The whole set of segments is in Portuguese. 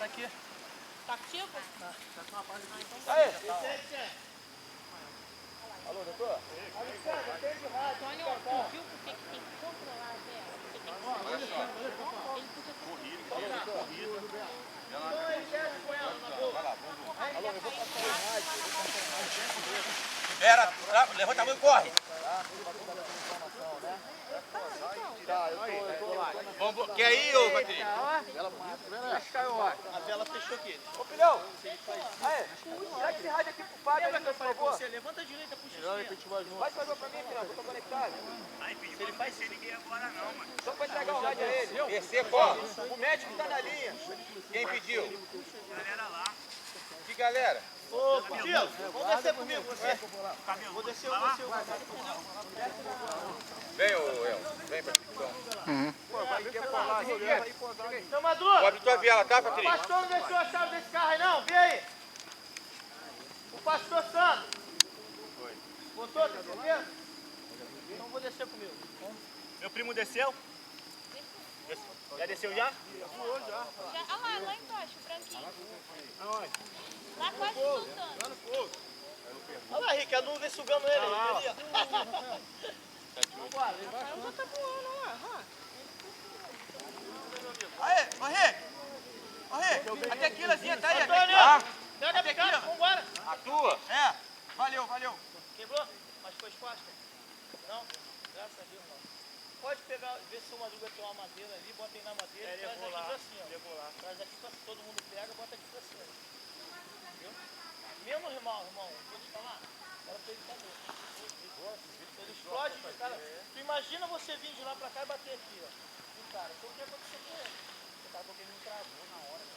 Tá aqui. Tá ativo? Tá com uma parte aqui. Aí! Alô, doutor? Antônio, tu viu por que tem que controlar a vela? Porque tem que saber. Ele podia ter Então ele desce com ela na boca. Alô, eu vou Espera, levanta a mão e corre. Tá, eu tô lá. Vamos, quer ir, ô Patrícia? A vela fechou aqui. Ô, filhão! Aí, traz esse rádio aqui pro Fábio, aí, por favor. Você levanta a direita, puxa a esquerda. Vai fazer pra mim, filhão, que eu tô conectado. Se ele faz sem ninguém agora não, mano. Só pra entregar o rádio a ele. Descer, corre. O médico tá na linha. Quem pediu? Galera lá. Que galera? Ô, Tio, vamos descer comigo, você. Vou descer, eu descer. Vem, ô El. Vem, Patrícia. Seu Madruga, Abre tua viela, tá, o Patrícia? pastor não deixou a chave desse carro aí, não? Vê aí. O pastor Santos. Botou, tem certeza? Então vou descer comigo. Meu primo desceu? Já desceu já? Já, olha lá embaixo, o branquinho. Aonde? Lá quase soltando. no fogo. Olha lá, Rick, a nuvem sugando ele. Ali, ó. Não já tá voando, olha lá. Aê, ô Rick. Ô Rick, a tequilazinha tá aí. Antônio, Ah, pega a picada, vambora. a tua? É. Valeu, valeu. Quebrou? Mas foi exposta? Não? Graças a Deus, não. Pode pegar, ver se o Madruga tem uma madeira ali, bota aí na madeira e traz aqui pra cima. Traz aqui pra cima, todo mundo pega, bota aqui pra cima. Viu? Mesmo irmão, vou te falar, era pra ele saber. Ele explode, cara. Tu imagina você vir de lá pra cá e bater aqui, ó. E cara, então o que aconteceu com ele? O cara porque ele não travou na hora, né?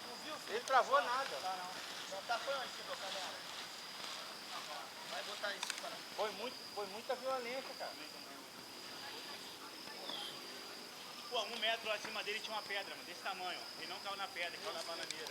Não viu? Ele travou nada. Tá não. Não tá, foi onde você botar nela? Vai botar isso, cara. Foi muita violência, cara. Pô, 1 metro acima dele tinha uma pedra, mano, desse tamanho, ó. Ele não caiu na pedra, caiu na bananeira.